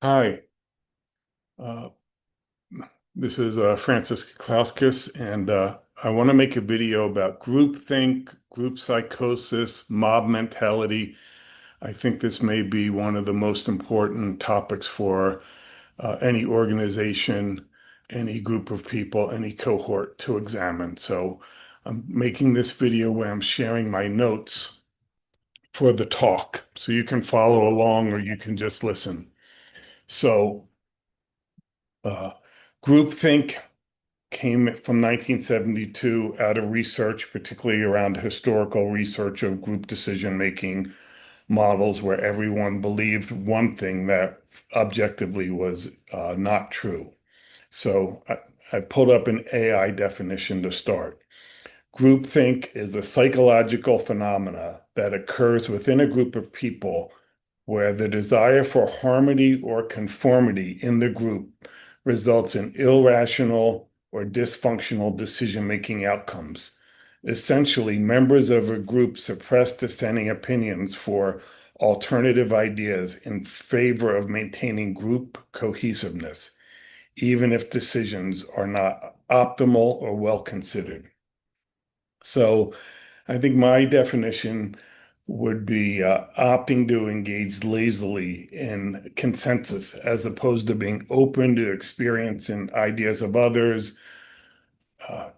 Hi, uh, this is Francis Klauskis, and I want to make a video about groupthink, group psychosis, mob mentality. I think this may be one of the most important topics for any organization, any group of people, any cohort to examine. So I'm making this video where I'm sharing my notes for the talk, so you can follow along or you can just listen. So, uh, groupthink came from 1972 out of research, particularly around historical research of group decision-making models where everyone believed one thing that objectively was not true. So I pulled up an AI definition to start. Groupthink is a psychological phenomena that occurs within a group of people where the desire for harmony or conformity in the group results in irrational or dysfunctional decision-making outcomes. Essentially, members of a group suppress dissenting opinions for alternative ideas in favor of maintaining group cohesiveness, even if decisions are not optimal or well considered. So I think my definition would be opting to engage lazily in consensus as opposed to being open to experiencing ideas of others, uh,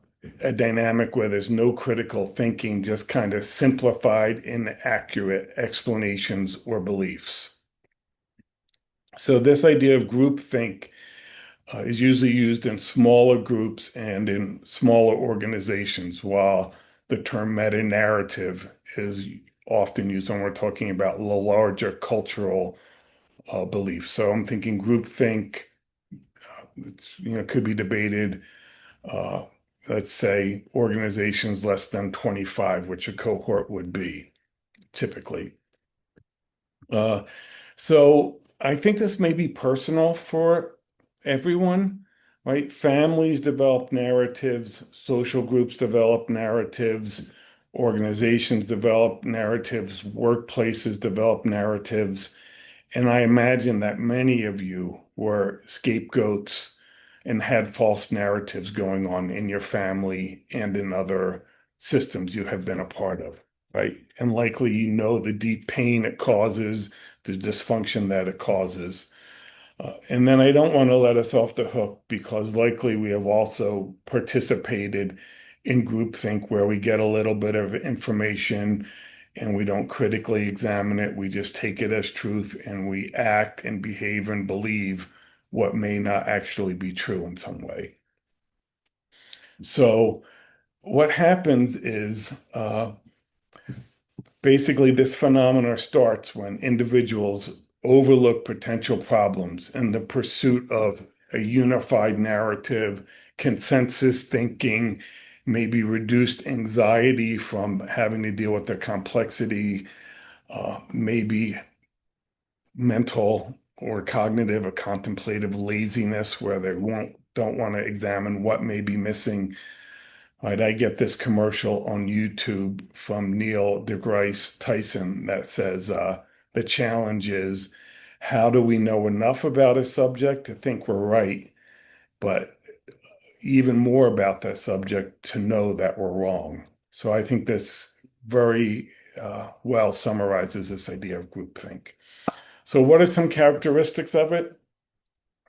a dynamic where there's no critical thinking, just kind of simplified, inaccurate explanations or beliefs. So this idea of groupthink is usually used in smaller groups and in smaller organizations, while the term meta-narrative is often used when we're talking about the larger cultural beliefs. So I'm thinking groupthink, could be debated. Uh, let's say organizations less than 25, which a cohort would be typically. Uh, so I think this may be personal for everyone, right? Families develop narratives, social groups develop narratives, organizations develop narratives, workplaces develop narratives. And I imagine that many of you were scapegoats and had false narratives going on in your family and in other systems you have been a part of, right? And likely you know the deep pain it causes, the dysfunction that it causes. And then I don't want to let us off the hook because likely we have also participated in groupthink where we get a little bit of information and we don't critically examine it. We just take it as truth and we act and behave and believe what may not actually be true in some way. So what happens is basically this phenomena starts when individuals overlook potential problems in the pursuit of a unified narrative, consensus thinking, maybe reduced anxiety from having to deal with the complexity, maybe mental or cognitive or contemplative laziness where they don't want to examine what may be missing. Right, I get this commercial on YouTube from Neil deGrasse Tyson that says the challenge is how do we know enough about a subject to think we're right, but even more about that subject to know that we're wrong. So I think this very well summarizes this idea of groupthink. So what are some characteristics of it?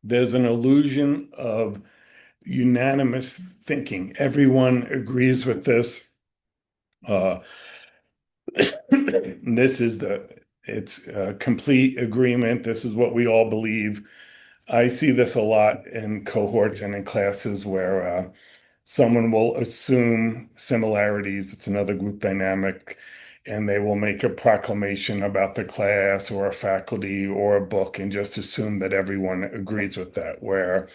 There's an illusion of unanimous thinking. Everyone agrees with this. Uh, this is it's a complete agreement. This is what we all believe. I see this a lot in cohorts and in classes where someone will assume similarities. It's another group dynamic, and they will make a proclamation about the class or a faculty or a book and just assume that everyone agrees with that. Where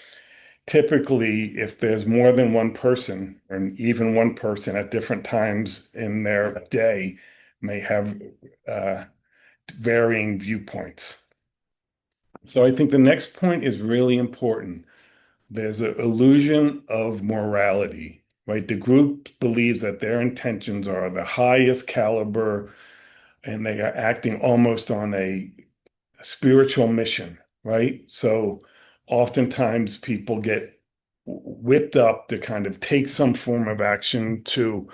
typically, if there's more than one person, or even one person at different times in their day, may have uh, varying viewpoints. So I think the next point is really important. There's an illusion of morality, right? The group believes that their intentions are the highest caliber and they are acting almost on a spiritual mission, right? So oftentimes people get whipped up to kind of take some form of action to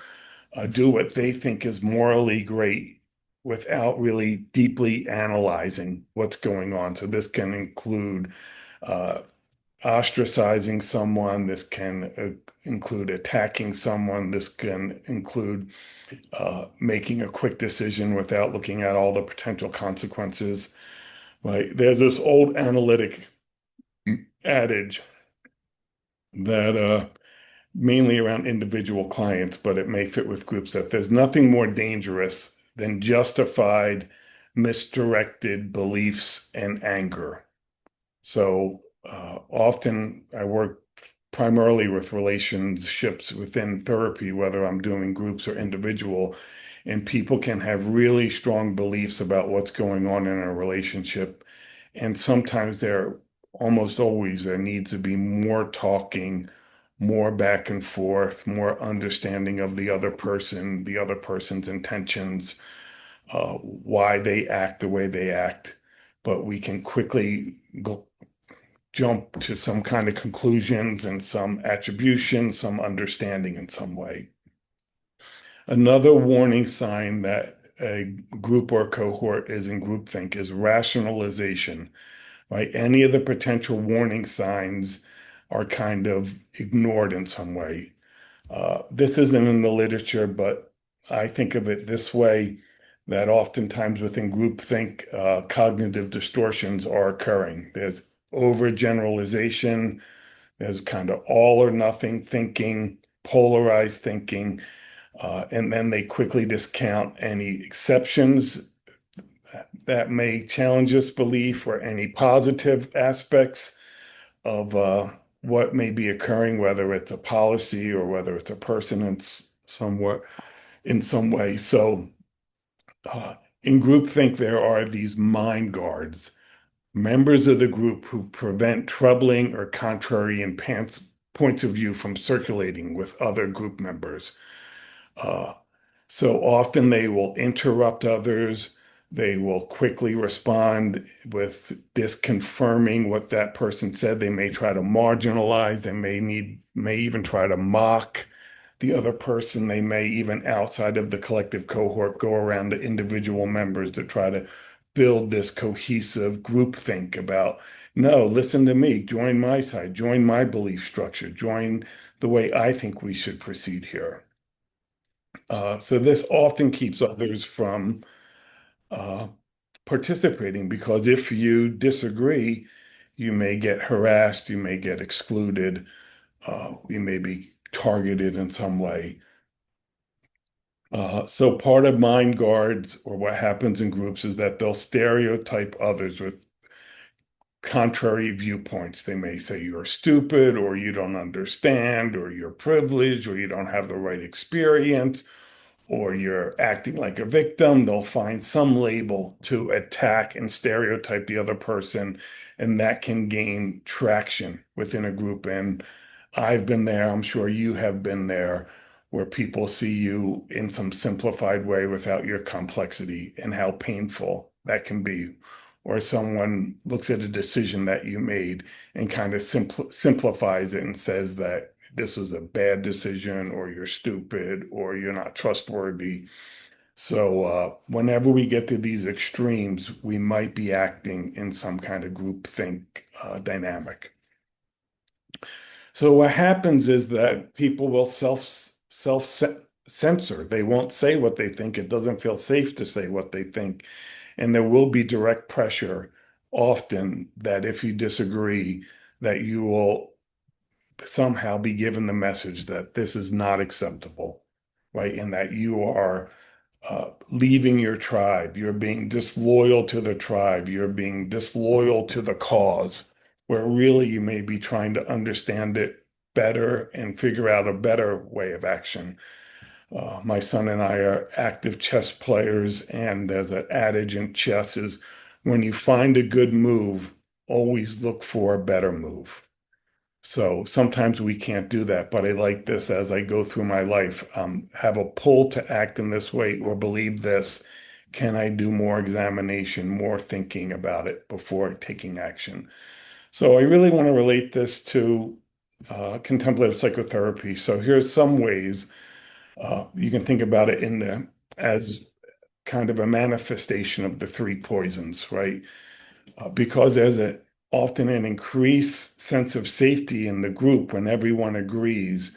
do what they think is morally great without really deeply analyzing what's going on. So this can include uh, ostracizing someone. This can include attacking someone. This can include making a quick decision without looking at all the potential consequences. Right? There's this old analytic adage that mainly around individual clients, but it may fit with groups that there's nothing more dangerous than justified, misdirected beliefs and anger. So often I work primarily with relationships within therapy, whether I'm doing groups or individual, and people can have really strong beliefs about what's going on in a relationship. And sometimes almost always there needs to be more talking, more back and forth, more understanding of the other person's intentions, why they act the way they act. But we can quickly jump to some kind of conclusions and some attribution, some understanding in some way. Another warning sign that a group or cohort is in groupthink is rationalization, right? Any of the potential warning signs are kind of ignored in some way. This isn't in the literature, but I think of it this way, that oftentimes within groupthink, cognitive distortions are occurring. There's overgeneralization, there's kind of all or nothing thinking, polarized thinking, and then they quickly discount any exceptions that may challenge this belief or any positive aspects of what may be occurring, whether it's a policy or whether it's a person somewhat in some way. So uh, in groupthink, there are these mind guards, members of the group who prevent troubling or contrary and points of view from circulating with other group members. Uh, so often they will interrupt others. They will quickly respond with disconfirming what that person said. They may try to marginalize. May even try to mock the other person. They may even outside of the collective cohort go around to individual members to try to build this cohesive group think about, no, listen to me, join my side, join my belief structure, join the way I think we should proceed here. So this often keeps others from uh, participating because if you disagree, you may get harassed, you may get excluded, you may be targeted in some way. So part of mind guards or what happens in groups is that they'll stereotype others with contrary viewpoints. They may say you're stupid or you don't understand or you're privileged or you don't have the right experience or you're acting like a victim. They'll find some label to attack and stereotype the other person, and that can gain traction within a group. And I've been there, I'm sure you have been there, where people see you in some simplified way without your complexity and how painful that can be. Or someone looks at a decision that you made and kind of simplifies it and says that this was a bad decision, or you're stupid, or you're not trustworthy. So, whenever we get to these extremes, we might be acting in some kind of groupthink dynamic. So what happens is that people will self censor. They won't say what they think. It doesn't feel safe to say what they think. And there will be direct pressure often that if you disagree, that you will somehow be given the message that this is not acceptable, right? And that you are leaving your tribe, you're being disloyal to the tribe, you're being disloyal to the cause, where really you may be trying to understand it better and figure out a better way of action. My son and I are active chess players, and there's an adage in chess is when you find a good move, always look for a better move. So sometimes we can't do that, but I like this as I go through my life, have a pull to act in this way or believe this, can I do more examination, more thinking about it before taking action? So I really want to relate this to contemplative psychotherapy. So here's some ways you can think about it as kind of a manifestation of the three poisons, right? Because there's often an increased sense of safety in the group when everyone agrees,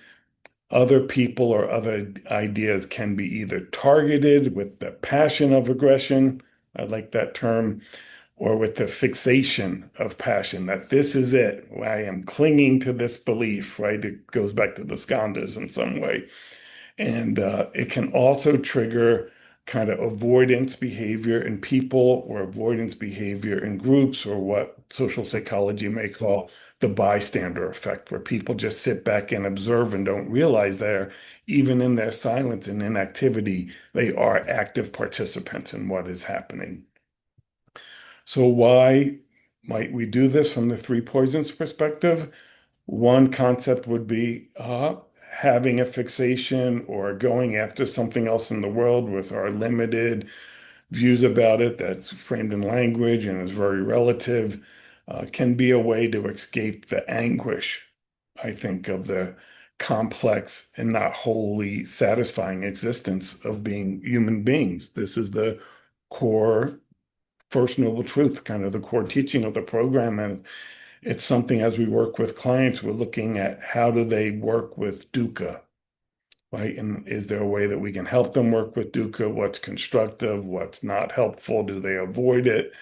other people or other ideas can be either targeted with the passion of aggression, I like that term, or with the fixation of passion, that this is it. I am clinging to this belief, right? It goes back to the skandhas in some way. And it can also trigger kind of avoidance behavior in people or avoidance behavior in groups, or what social psychology may call the bystander effect, where people just sit back and observe and don't realize they're, even in their silence and inactivity, they are active participants in what is happening. So why might we do this from the three poisons perspective? One concept would be having a fixation or going after something else in the world with our limited views about it that's framed in language and is very relative, can be a way to escape the anguish, I think, of the complex and not wholly satisfying existence of being human beings. This is the core First Noble Truth, kind of the core teaching of the program. And it's something, as we work with clients, we're looking at how do they work with dukkha, right? And is there a way that we can help them work with dukkha? What's constructive? What's not helpful? Do they avoid it,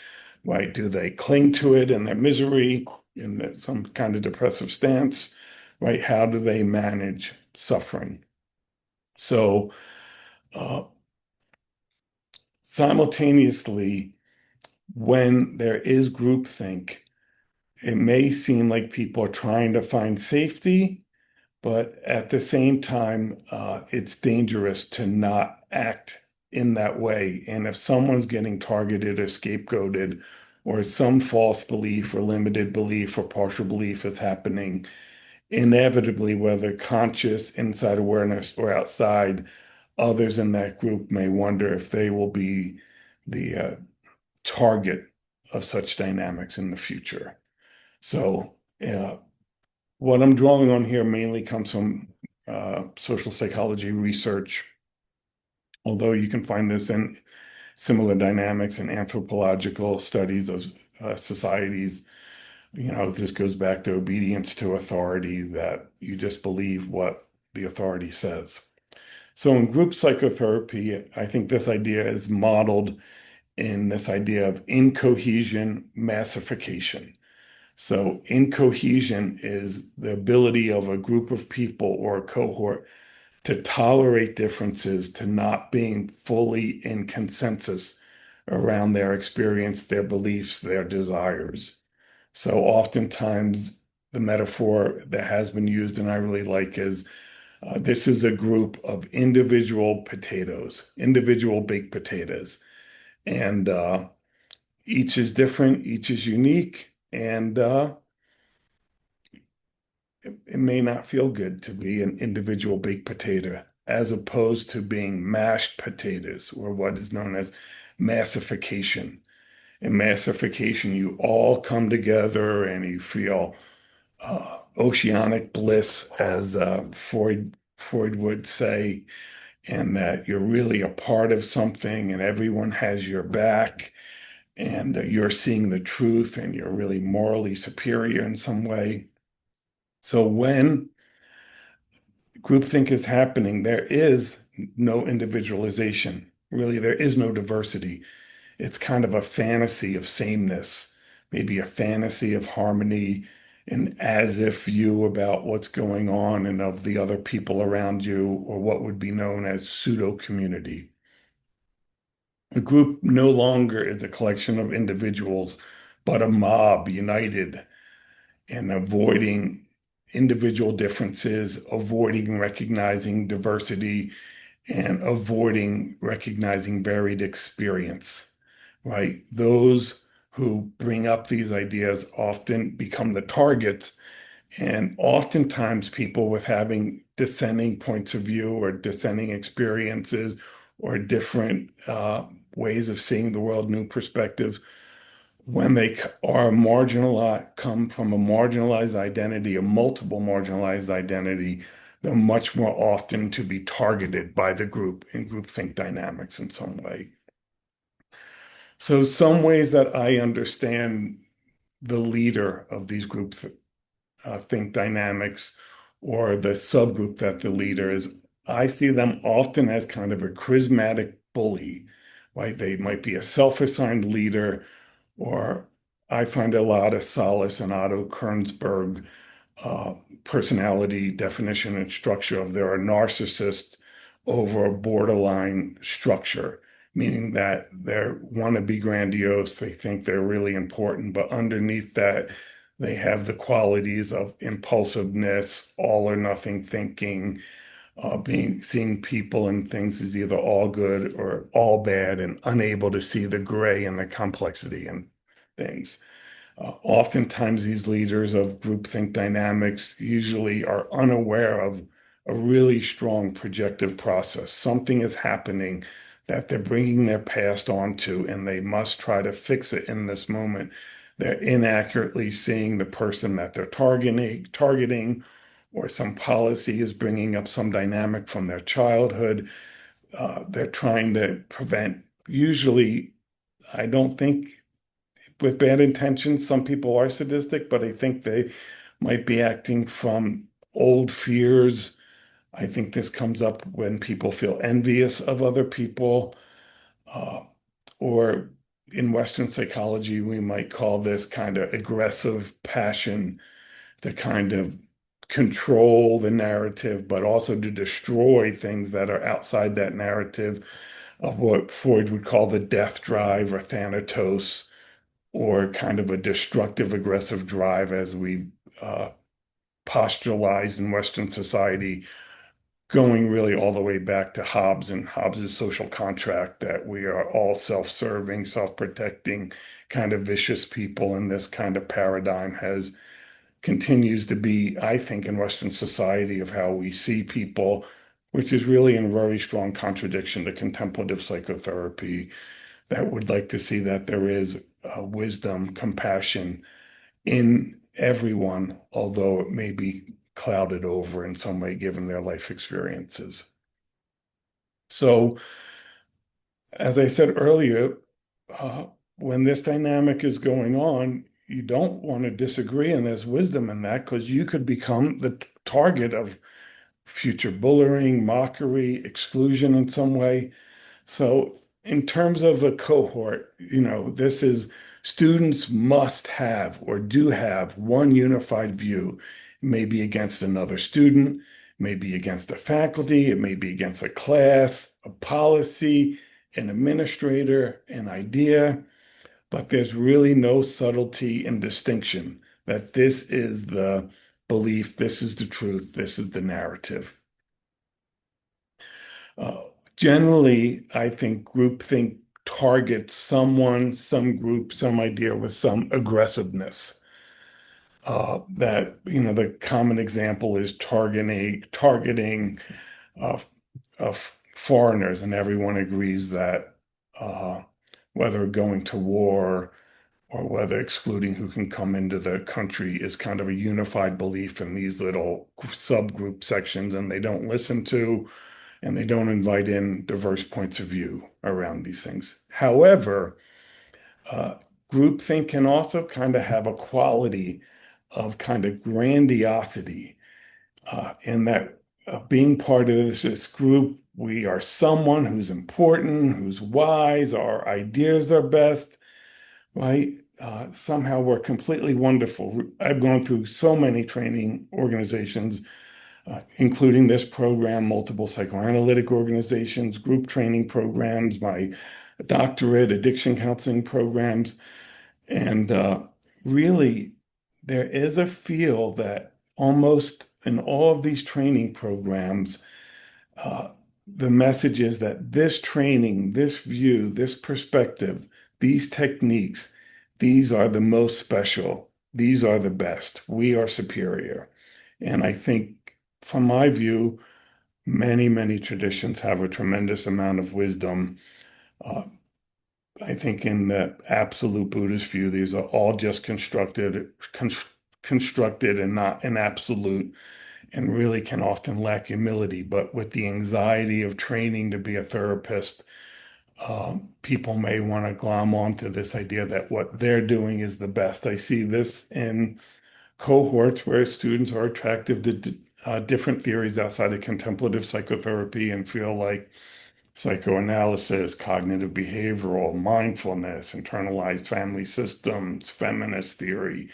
right? Do they cling to it in their misery, in some kind of depressive stance, right? How do they manage suffering? So, uh, simultaneously, when there is groupthink, it may seem like people are trying to find safety, but at the same time, it's dangerous to not act in that way. And if someone's getting targeted or scapegoated, or some false belief or limited belief or partial belief is happening, inevitably, whether conscious inside awareness or outside, others in that group may wonder if they will be the target of such dynamics in the future. So, what I'm drawing on here mainly comes from social psychology research, although you can find this in similar dynamics in anthropological studies of societies. This goes back to obedience to authority, that you just believe what the authority says. So in group psychotherapy, I think this idea is modeled in this idea of incohesion massification. So incohesion is the ability of a group of people or a cohort to tolerate differences, to not being fully in consensus around their experience, their beliefs, their desires. So oftentimes the metaphor that has been used and I really like is this is a group of individual potatoes, individual baked potatoes. And each is different, each is unique, and it may not feel good to be an individual baked potato as opposed to being mashed potatoes, or what is known as massification. In massification, you all come together and you feel oceanic bliss, as Freud would say, and that you're really a part of something and everyone has your back, and you're seeing the truth and you're really morally superior in some way. So when groupthink is happening, there is no individualization. Really, there is no diversity. It's kind of a fantasy of sameness, maybe a fantasy of harmony, and as if view about what's going on and of the other people around you, or what would be known as pseudo community. A group no longer is a collection of individuals, but a mob united and avoiding individual differences, avoiding recognizing diversity, and avoiding recognizing varied experience, right? Those who bring up these ideas often become the targets, and oftentimes people with having dissenting points of view or dissenting experiences or different ways of seeing the world, new perspectives. When they are marginalized, come from a marginalized identity, a multiple marginalized identity, they're much more often to be targeted by the group in groupthink dynamics in some way. So some ways that I understand the leader of these groups think dynamics or the subgroup that the leader is, I see them often as kind of a charismatic bully, right? They might be a self-assigned leader, or I find a lot of solace in Otto Kernberg uh, personality definition and structure of they're a narcissist over a borderline structure, meaning that they want to be grandiose, they think they're really important, but underneath that, they have the qualities of impulsiveness, all or nothing thinking, being seeing people and things as either all good or all bad, and unable to see the gray and the complexity in things. Oftentimes, these leaders of groupthink dynamics usually are unaware of a really strong projective process. Something is happening that they're bringing their past onto, and they must try to fix it in this moment. They're inaccurately seeing the person that they're targeting, or some policy is bringing up some dynamic from their childhood. They're trying to prevent, usually, I don't think with bad intentions. Some people are sadistic, but I think they might be acting from old fears. I think this comes up when people feel envious of other people, uh, or in Western psychology, we might call this kind of aggressive passion to kind of control the narrative, but also to destroy things that are outside that narrative of what Freud would call the death drive or thanatos, or kind of a destructive, aggressive drive as we uh, postularized in Western society, going really all the way back to Hobbes and Hobbes's social contract that we are all self-serving, self-protecting, kind of vicious people. And this kind of paradigm has continues to be, I think, in Western society of how we see people, which is really in very strong contradiction to contemplative psychotherapy that would like to see that there is wisdom, compassion in everyone, although it may be clouded over in some way given their life experiences. So, as I said earlier, uh, when this dynamic is going on, you don't want to disagree, and there's wisdom in that because you could become the target of future bullying, mockery, exclusion in some way. So, in terms of a cohort, this is students must have or do have one unified view, maybe against another student, maybe against a faculty, it may be against a class, a policy, an administrator, an idea, but there's really no subtlety and distinction that this is the belief, this is the truth, this is the narrative. Uh, Generally, I think groupthink targets someone, some group, some idea with some aggressiveness. That, the common example is targeting uh, foreigners, and everyone agrees that uh, whether going to war or whether excluding who can come into the country is kind of a unified belief in these little subgroup sections, and they don't listen to and they don't invite in diverse points of view around these things. However, uh, groupthink can also kind of have a quality of kind of grandiosity, in that being part of this group, we are someone who's important, who's wise, our ideas are best, right? Somehow we're completely wonderful. I've gone through so many training organizations, including this program, multiple psychoanalytic organizations, group training programs, my doctorate, addiction counseling programs. And really, there is a feel that almost in all of these training programs, uh, the message is that this training, this view, this perspective, these techniques, these are the most special. These are the best. We are superior. And I think, from my view, many, many traditions have a tremendous amount of wisdom. Uh, I think in the absolute Buddhist view, these are all just constructed and not an absolute, and really can often lack humility. But with the anxiety of training to be a therapist, people may want to glom onto this idea that what they're doing is the best. I see this in cohorts where students are attracted to different theories outside of contemplative psychotherapy and feel like psychoanalysis, cognitive behavioral, mindfulness, internalized family systems, feminist theory,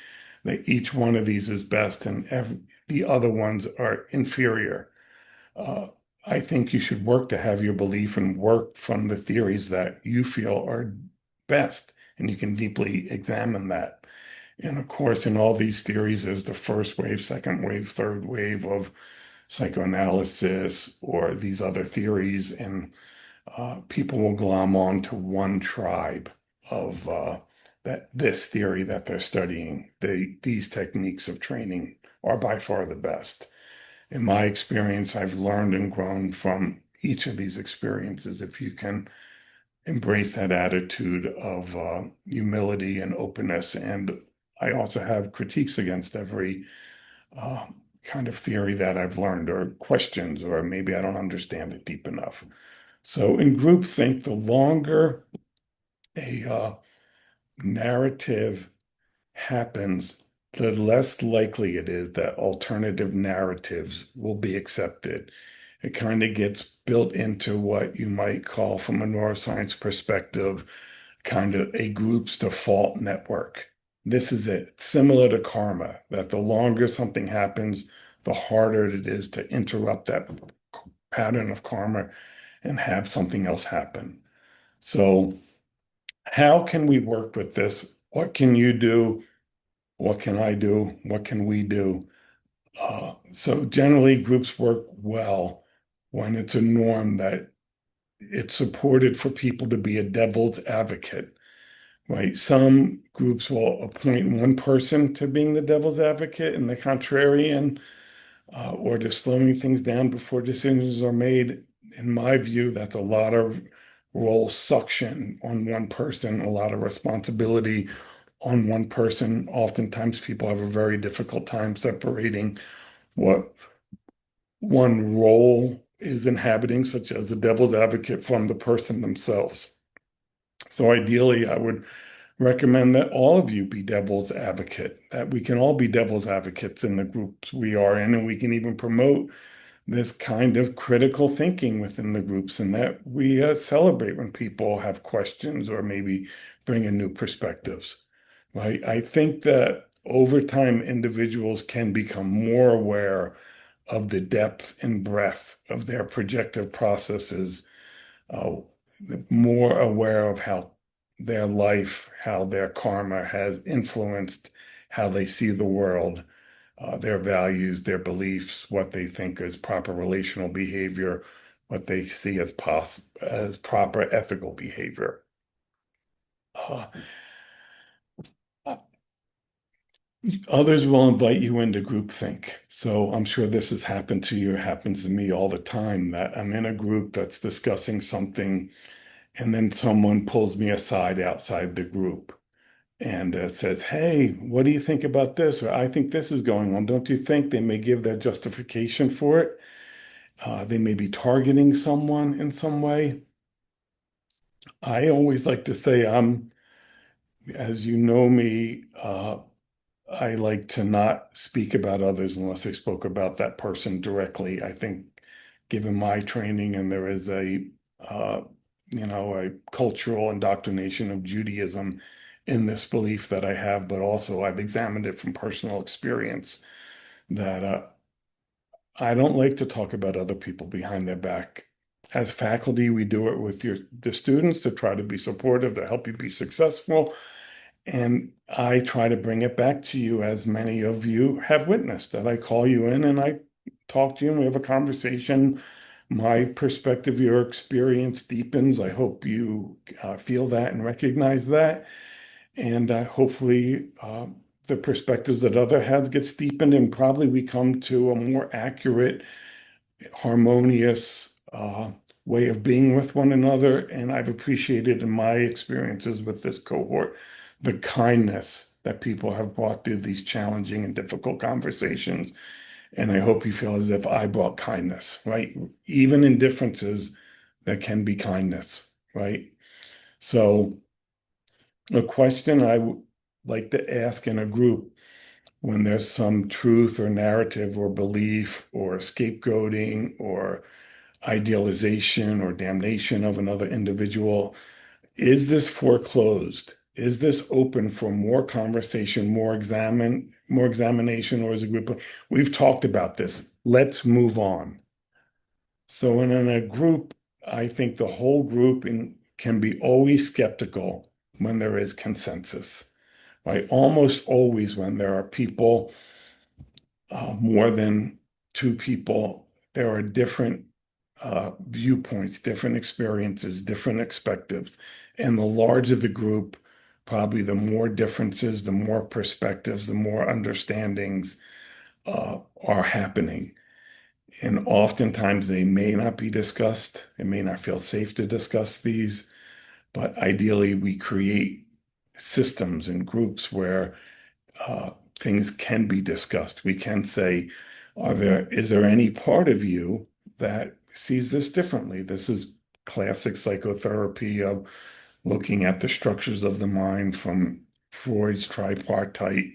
that each one of these is best and the other ones are inferior. Uh, I think you should work to have your belief and work from the theories that you feel are best, and you can deeply examine that. And of course, in all these theories, there's the first wave, second wave, third wave of psychoanalysis or these other theories, and people will glom on to one tribe of that this theory that they're studying. These techniques of training are by far the best. In my experience, I've learned and grown from each of these experiences. If you can embrace that attitude of humility and openness, and I also have critiques against every uh, kind of theory that I've learned, or questions, or maybe I don't understand it deep enough. So in groupthink, the longer a narrative happens, the less likely it is that alternative narratives will be accepted. It kind of gets built into what you might call, from a neuroscience perspective, kind of a group's default network. This is it, similar to karma, that the longer something happens, the harder it is to interrupt that pattern of karma and have something else happen. So, how can we work with this? What can you do? What can I do? What can we do? So generally, groups work well when it's a norm that it's supported for people to be a devil's advocate, right? Some groups will appoint one person to being the devil's advocate and the contrarian, or to slowing things down before decisions are made. In my view, that's a lot of role suction on one person, a lot of responsibility on one person. Oftentimes, people have a very difficult time separating what one role is inhabiting, such as the devil's advocate, from the person themselves. So ideally, I would recommend that all of you be devil's advocate, that we can all be devil's advocates in the groups we are in, and we can even promote this kind of critical thinking within the groups, and that we celebrate when people have questions or maybe bring in new perspectives. Right? I think that over time, individuals can become more aware of the depth and breadth of their projective processes, uh, more aware of how their life, how their karma has influenced how they see the world, their values, their beliefs, what they think is proper relational behavior, what they see as as proper ethical behavior. Uh, Others will invite you into groupthink. So I'm sure this has happened to you, it happens to me all the time, that I'm in a group that's discussing something, and then someone pulls me aside outside the group and says, "Hey, what do you think about this?" Or, "I think this is going on. Don't you think?" They may give their justification for it. They may be targeting someone in some way. I always like to say, as you know me, I like to not speak about others unless I spoke about that person directly. I think, given my training, and there is uh, a cultural indoctrination of Judaism in this belief that I have, but also I've examined it from personal experience, that I don't like to talk about other people behind their back. As faculty, we do it with the students to try to be supportive, to help you be successful. And I try to bring it back to you, as many of you have witnessed, that I call you in and I talk to you and we have a conversation. My perspective, your experience deepens. I hope you feel that and recognize that. And hopefully, the perspectives that other has gets deepened, and probably we come to a more accurate, harmonious way of being with one another. And I've appreciated in my experiences with this cohort the kindness that people have brought through these challenging and difficult conversations. And I hope you feel as if I brought kindness, right? Even in differences, there can be kindness, right? So, a question I would like to ask in a group when there's some truth or narrative or belief or scapegoating or idealization or damnation of another individual, is this foreclosed? Is this open for more conversation, more examination, or is a group? We've talked about this. Let's move on. So in a group, I think the whole group can be always skeptical when there is consensus, right? Almost always when there are people, more than two people, there are different viewpoints, different experiences, different perspectives. And the larger the group, probably the more differences, the more perspectives, the more understandings are happening. And oftentimes they may not be discussed. It may not feel safe to discuss these, but ideally we create systems and groups where things can be discussed. We can say, is there any part of you that sees this differently? This is classic psychotherapy of looking at the structures of the mind from Freud's tripartite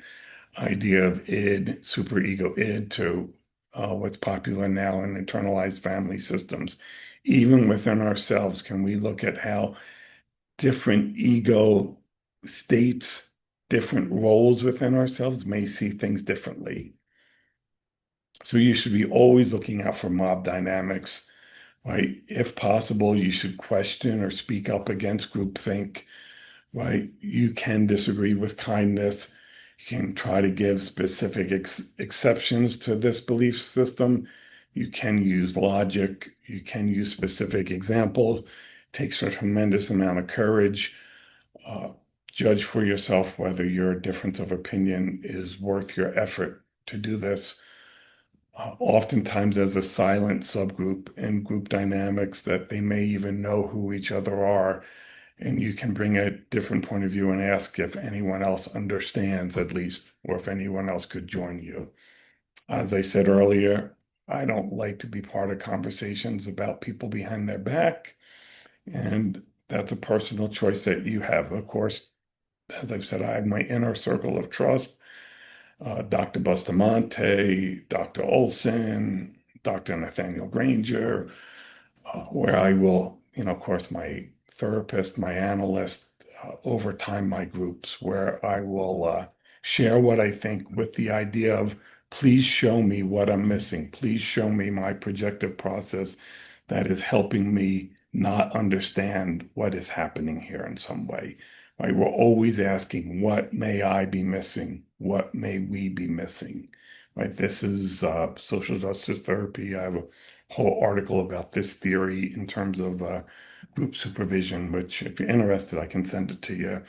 idea of id, superego id, to what's popular now in internalized family systems. Even within ourselves, can we look at how different ego states, different roles within ourselves may see things differently? So you should be always looking out for mob dynamics, right? If possible, you should question or speak up against groupthink, right? You can disagree with kindness. You can try to give specific exceptions to this belief system. You can use logic. You can use specific examples. It takes a tremendous amount of courage. Uh, Judge for yourself whether your difference of opinion is worth your effort to do this. Oftentimes, as a silent subgroup in group dynamics, that they may even know who each other are, and you can bring a different point of view and ask if anyone else understands at least, or if anyone else could join you. As I said earlier, I don't like to be part of conversations about people behind their back, and that's a personal choice that you have. Of course, as I've said, I have my inner circle of trust, Dr. Bustamante, Dr. Olson, Dr. Nathaniel Granger, where I will, of course, my therapist, my analyst, over time, my groups, where I will share what I think with the idea of, please show me what I'm missing. Please show me my projective process that is helping me not understand what is happening here in some way. Right? We're always asking, what may I be missing? What may we be missing? Right? This is social justice therapy. I have a whole article about this theory in terms of group supervision, which if you're interested, I can send it to you.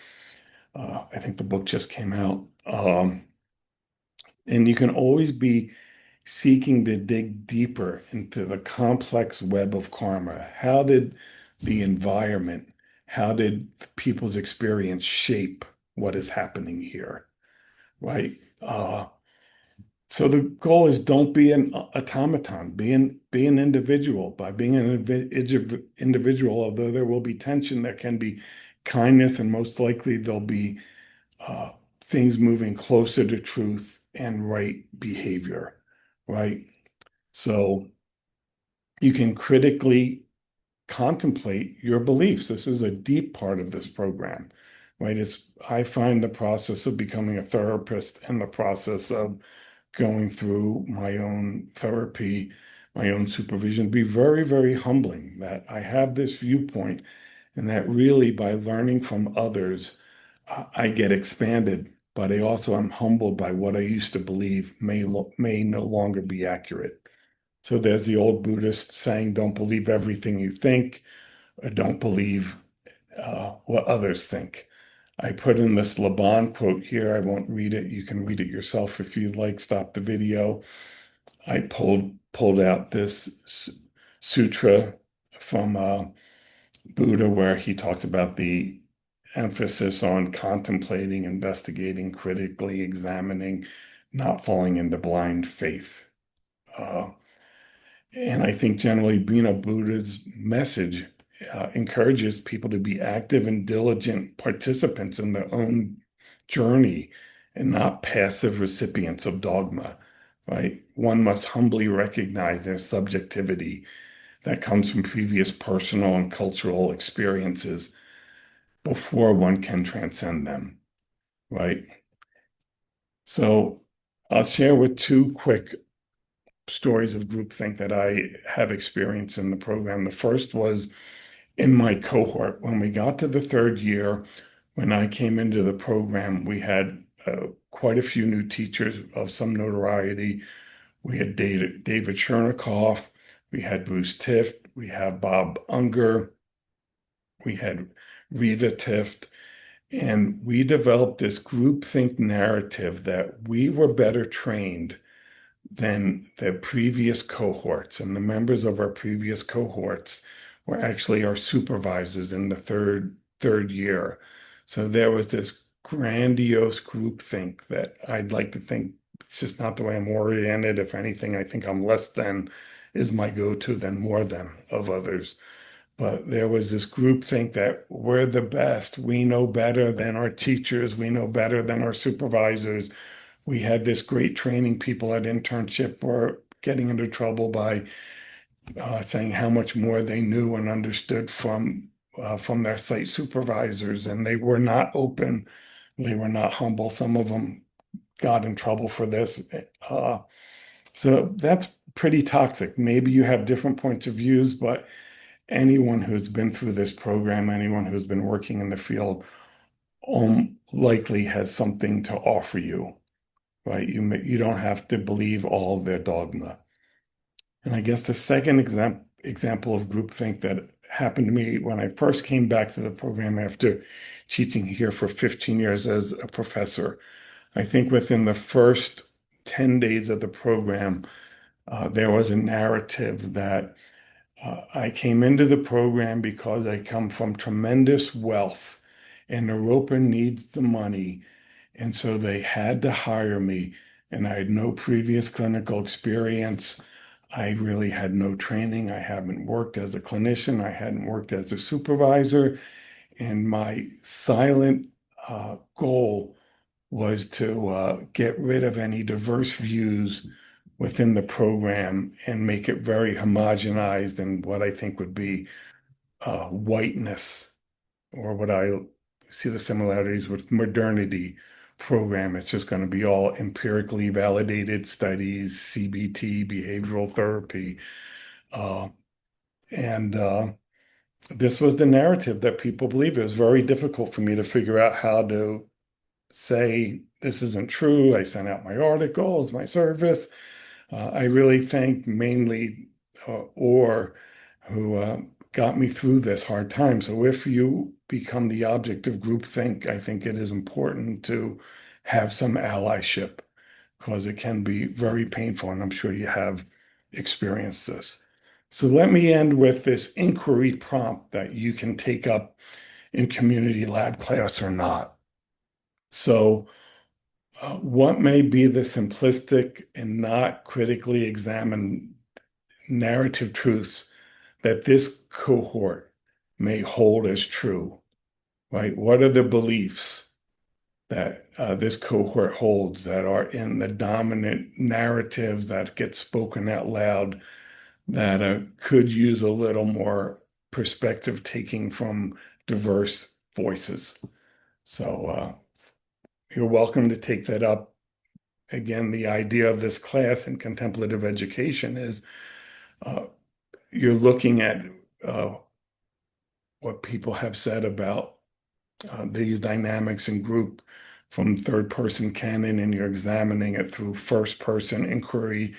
I think the book just came out. And you can always be seeking to dig deeper into the complex web of karma. How did the environment, how did people's experience shape what is happening here, right? So the goal is, don't be an automaton, be an individual. By being an individual, although there will be tension, there can be kindness, and most likely there'll be uh, things moving closer to truth and right behavior, right? So you can critically contemplate your beliefs. This is a deep part of this program, right? I find the process of becoming a therapist and the process of going through my own therapy, my own supervision, be very, very humbling that I have this viewpoint, and that really by learning from others, I get expanded, but I also am humbled by what I used to believe may no longer be accurate. So there's the old Buddhist saying, don't believe everything you think, or don't believe what others think. I put in this Laban quote here. I won't read it. You can read it yourself if you'd like. Stop the video. I pulled out this sutra from Buddha, where he talks about the emphasis on contemplating, investigating, critically examining, not falling into blind faith. Uh, and I think generally, Buddha's message encourages people to be active and diligent participants in their own journey and not passive recipients of dogma, right? One must humbly recognize their subjectivity that comes from previous personal and cultural experiences before one can transcend them, right? So I'll share with two quick stories of groupthink that I have experienced in the program. The first was in my cohort. When we got to the third year, when I came into the program, we had quite a few new teachers of some notoriety. We had David Chernikoff, we had Bruce Tift, we had Bob Unger, we had Rita Tift, and we developed this groupthink narrative that we were better trained than the previous cohorts, and the members of our previous cohorts were actually our supervisors in the third year. So there was this grandiose groupthink that I'd like to think it's just not the way I'm oriented. If anything, I think I'm less than is my go-to than more than of others. But there was this groupthink that we're the best. We know better than our teachers. We know better than our supervisors. We had this great training. People at internship were getting into trouble by saying how much more they knew and understood from their site supervisors, and they were not open. They were not humble. Some of them got in trouble for this. Uh, so that's pretty toxic. Maybe you have different points of views, but anyone who's been through this program, anyone who's been working in the field, likely has something to offer you, right? You don't have to believe all their dogma. And I guess the second example of groupthink that happened to me when I first came back to the program after teaching here for 15 years as a professor, I think within the first 10 days of the program, there was a narrative that I came into the program because I come from tremendous wealth and Europa needs the money. And so they had to hire me. And I had no previous clinical experience. I really had no training. I haven't worked as a clinician. I hadn't worked as a supervisor. And my silent goal was to get rid of any diverse views within the program and make it very homogenized and what I think would be whiteness, or what I see the similarities with modernity program. It's just going to be all empirically validated studies, CBT, behavioral therapy. Uh, and This was the narrative that people believe. It was very difficult for me to figure out how to say this isn't true. I sent out my articles, my service. I really thank mainly Orr, who got me through this hard time. So if you become the object of groupthink, I think it is important to have some allyship because it can be very painful, and I'm sure you have experienced this. So let me end with this inquiry prompt that you can take up in community lab class or not. So what may be the simplistic and not critically examined narrative truths that this cohort may hold as true, right? What are the beliefs that this cohort holds that are in the dominant narratives that get spoken out loud that could use a little more perspective taking from diverse voices? So you're welcome to take that up. Again, the idea of this class in contemplative education is uh, you're looking at uh, what people have said about these dynamics in group from third person canon, and you're examining it through first person inquiry.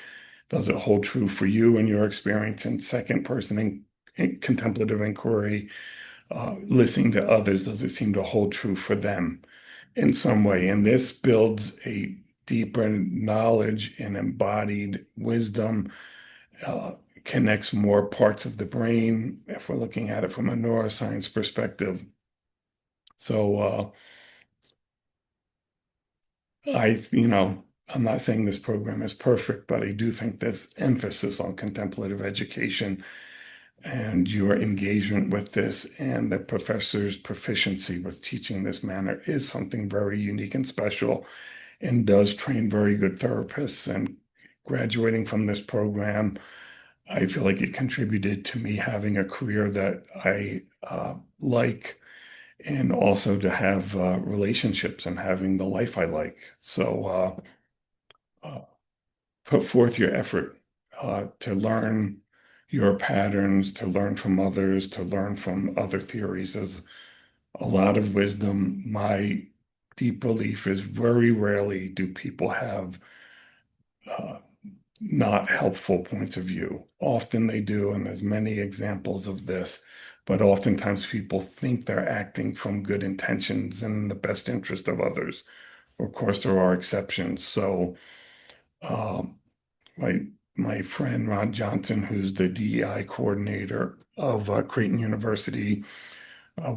Does it hold true for you and your experience? And second person in contemplative inquiry, listening to others, does it seem to hold true for them in some way? And this builds a deeper knowledge and embodied wisdom, connects more parts of the brain if we're looking at it from a neuroscience perspective. So I'm not saying this program is perfect, but I do think this emphasis on contemplative education and your engagement with this and the professor's proficiency with teaching this manner is something very unique and special and does train very good therapists. And graduating from this program, I feel like it contributed to me having a career that I like, and also to have relationships and having the life I like. So put forth your effort to learn your patterns, to learn from others, to learn from other theories. There's a lot of wisdom. My deep belief is very rarely do people have uh, not helpful points of view. Often they do, and there's many examples of this, but oftentimes people think they're acting from good intentions and in the best interest of others. Of course, there are exceptions. So, um, my my friend Ron Johnson, who's the DEI coordinator of Creighton University,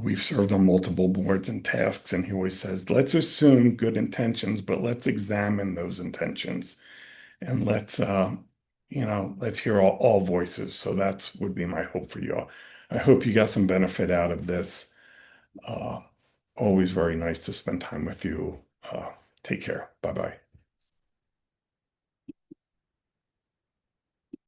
we've served on multiple boards and tasks, and he always says, let's assume good intentions, but let's examine those intentions and let's hear all voices. So that's would be my hope for you all. I hope you got some benefit out of this. Uh, Always very nice to spend time with you. Take care. Bye bye.